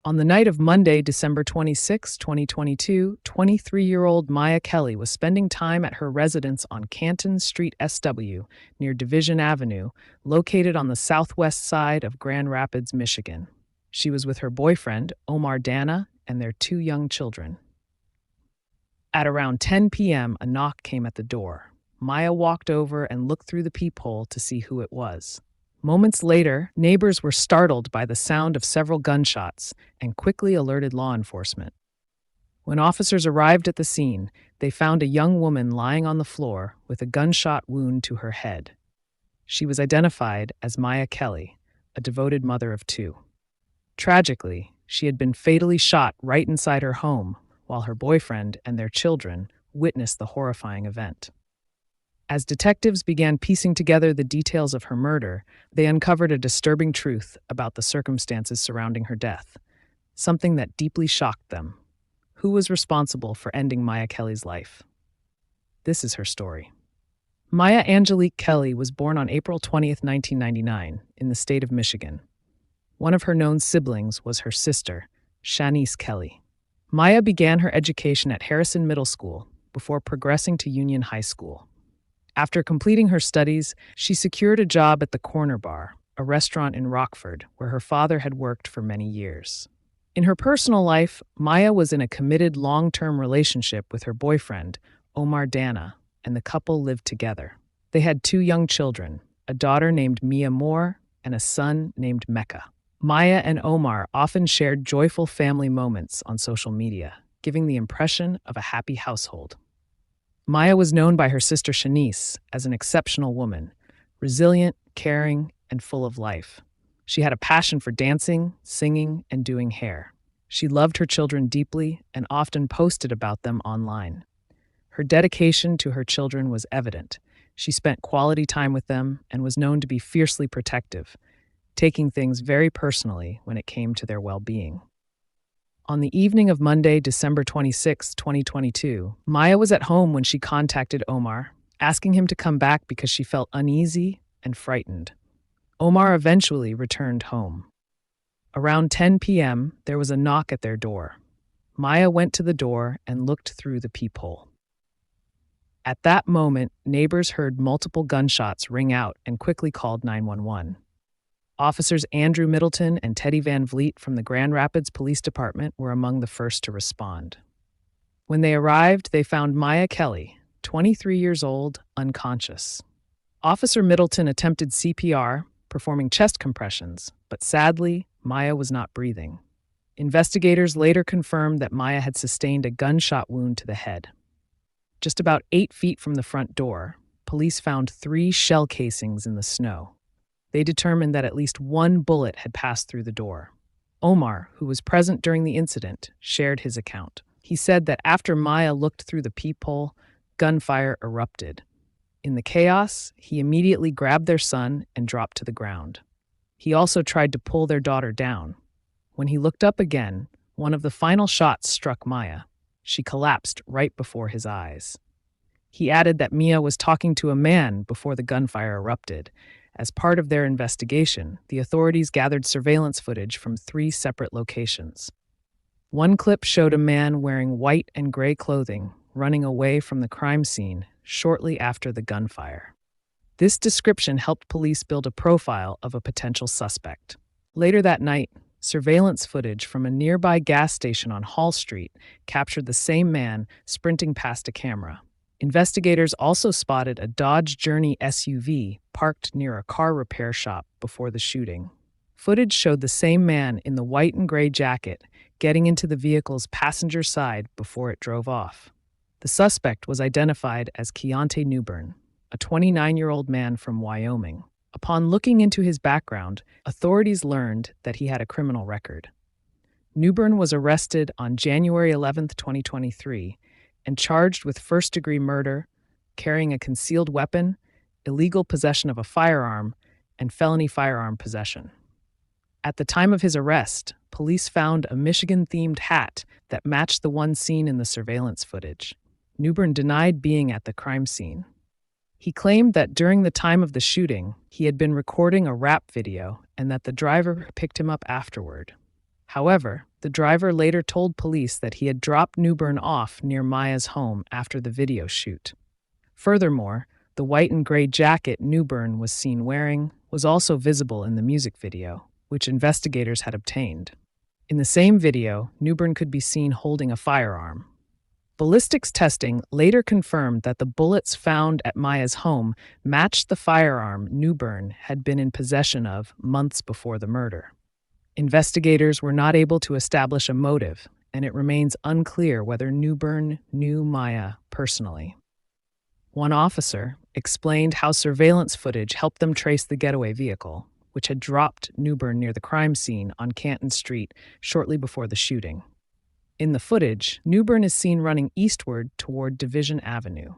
On the night of Monday, December 26, 2022, 23-year-old Mya Kelly was spending time at her residence on Canton Street SW near Division Avenue, located on the southwest side of Grand Rapids, Michigan. She was with her boyfriend, Omar Danna, and their 2 young children. At around 10 p.m., a knock came at the door. Mya walked over and looked through the peephole to see who it was. Moments later, neighbors were startled by the sound of several gunshots and quickly alerted law enforcement. When officers arrived at the scene, they found a young woman lying on the floor with a gunshot wound to her head. She was identified as Mya Kelly, a devoted mother of 2. Tragically, she had been fatally shot right inside her home, while her boyfriend and their children witnessed the horrifying event. As detectives began piecing together the details of her murder, they uncovered a disturbing truth about the circumstances surrounding her death, something that deeply shocked them. Who was responsible for ending Mya Kelly's life? This is her story. Mya Angelique Kelly was born on April 20, 1999, in the state of Michigan. One of her known siblings was her sister, Shanice Kelly. Mya began her education at Harrison Middle School before progressing to Union High School. After completing her studies, she secured a job at the Corner Bar, a restaurant in Rockford, where her father had worked for many years. In her personal life, Mya was in a committed long-term relationship with her boyfriend, Omar Danna, and the couple lived together. They had 2 young children, a daughter named Mia Moore and a son named Mecca. Mya and Omar often shared joyful family moments on social media, giving the impression of a happy household. Mya was known by her sister Shanice as an exceptional woman, resilient, caring, and full of life. She had a passion for dancing, singing, and doing hair. She loved her children deeply and often posted about them online. Her dedication to her children was evident. She spent quality time with them and was known to be fiercely protective, taking things very personally when it came to their well-being. On the evening of Monday, December 26, 2022, Mya was at home when she contacted Omar, asking him to come back because she felt uneasy and frightened. Omar eventually returned home. Around 10 p.m., there was a knock at their door. Mya went to the door and looked through the peephole. At that moment, neighbors heard multiple gunshots ring out and quickly called 911. Officers Andrew Middleton and Teddy Van Vliet from the Grand Rapids Police Department were among the first to respond. When they arrived, they found Mya Kelly, 23 years old, unconscious. Officer Middleton attempted CPR, performing chest compressions, but sadly, Mya was not breathing. Investigators later confirmed that Mya had sustained a gunshot wound to the head. Just about 8 feet from the front door, police found 3 shell casings in the snow. They determined that at least 1 bullet had passed through the door. Omar, who was present during the incident, shared his account. He said that after Mya looked through the peephole, gunfire erupted. In the chaos, he immediately grabbed their son and dropped to the ground. He also tried to pull their daughter down. When he looked up again, one of the final shots struck Mya. She collapsed right before his eyes. He added that Mya was talking to a man before the gunfire erupted. As part of their investigation, the authorities gathered surveillance footage from 3 separate locations. One clip showed a man wearing white and gray clothing running away from the crime scene shortly after the gunfire. This description helped police build a profile of a potential suspect. Later that night, surveillance footage from a nearby gas station on Hall Street captured the same man sprinting past a camera. Investigators also spotted a Dodge Journey SUV parked near a car repair shop before the shooting. Footage showed the same man in the white and gray jacket getting into the vehicle's passenger side before it drove off. The suspect was identified as Keontae Newbern, a 29-year-old man from Wyoming. Upon looking into his background, authorities learned that he had a criminal record. Newbern was arrested on January 11, 2023, and charged with first-degree murder, carrying a concealed weapon, illegal possession of a firearm, and felony firearm possession. At the time of his arrest, police found a Michigan-themed hat that matched the one seen in the surveillance footage. Newbern denied being at the crime scene. He claimed that during the time of the shooting, he had been recording a rap video and that the driver picked him up afterward. However, The driver later told police that he had dropped Newbern off near Maya's home after the video shoot. Furthermore, the white and gray jacket Newbern was seen wearing was also visible in the music video, which investigators had obtained. In the same video, Newbern could be seen holding a firearm. Ballistics testing later confirmed that the bullets found at Maya's home matched the firearm Newbern had been in possession of months before the murder. Investigators were not able to establish a motive, and it remains unclear whether Newbern knew Mya personally. One officer explained how surveillance footage helped them trace the getaway vehicle, which had dropped Newbern near the crime scene on Canton Street shortly before the shooting. In the footage, Newbern is seen running eastward toward Division Avenue.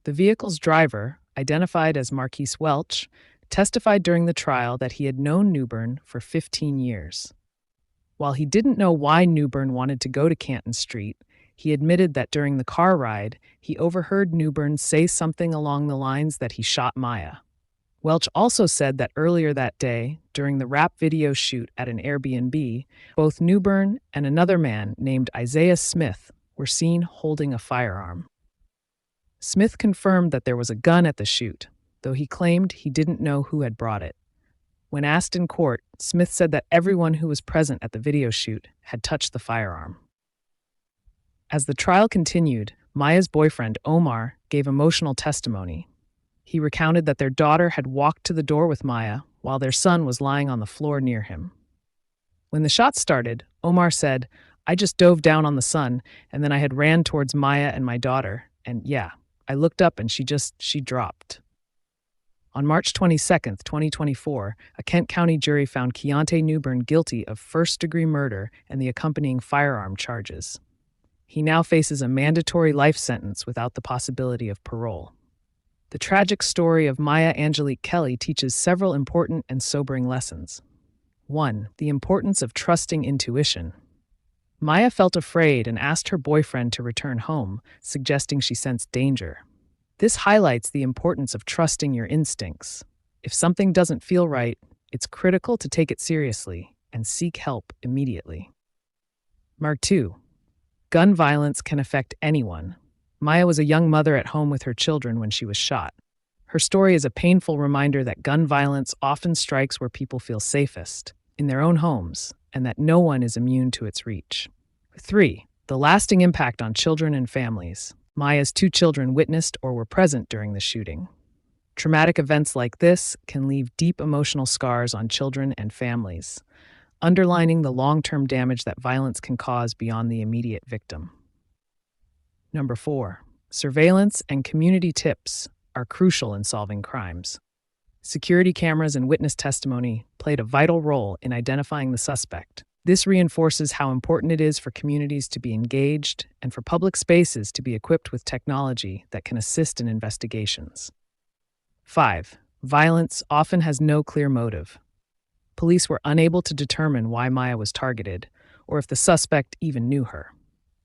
The vehicle's driver, identified as Marquise Welch, testified during the trial that he had known Newbern for 15 years. While he didn't know why Newbern wanted to go to Canton Street, he admitted that during the car ride, he overheard Newbern say something along the lines that he shot Mya. Welch also said that earlier that day, during the rap video shoot at an Airbnb, both Newbern and another man named Isaiah Smith were seen holding a firearm. Smith confirmed that there was a gun at the shoot, though he claimed he didn't know who had brought it. When asked in court, Smith said that everyone who was present at the video shoot had touched the firearm. As the trial continued, Maya's boyfriend, Omar, gave emotional testimony. He recounted that their daughter had walked to the door with Mya while their son was lying on the floor near him. When the shots started, Omar said, "I just dove down on the son, and then I had ran towards Mya and my daughter, and yeah, I looked up and she dropped." On March 22, 2024, a Kent County jury found Keontae Newbern guilty of first-degree murder and the accompanying firearm charges. He now faces a mandatory life sentence without the possibility of parole. The tragic story of Mya Kelly teaches several important and sobering lessons. 1. The importance of trusting intuition. Mya felt afraid and asked her boyfriend to return home, suggesting she sensed danger. This highlights the importance of trusting your instincts. If something doesn't feel right, it's critical to take it seriously and seek help immediately. Mark 2. Gun violence can affect anyone. Mya was a young mother at home with her children when she was shot. Her story is a painful reminder that gun violence often strikes where people feel safest, in their own homes, and that no one is immune to its reach. 3. The lasting impact on children and families. Mya's 2 children witnessed or were present during the shooting. Traumatic events like this can leave deep emotional scars on children and families, underlining the long-term damage that violence can cause beyond the immediate victim. Number 4. Surveillance and community tips are crucial in solving crimes. Security cameras and witness testimony played a vital role in identifying the suspect. This reinforces how important it is for communities to be engaged and for public spaces to be equipped with technology that can assist in investigations. 5. Violence often has no clear motive. Police were unable to determine why Mya was targeted, or if the suspect even knew her.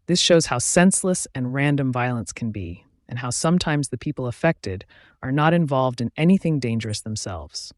This shows how senseless and random violence can be, and how sometimes the people affected are not involved in anything dangerous themselves.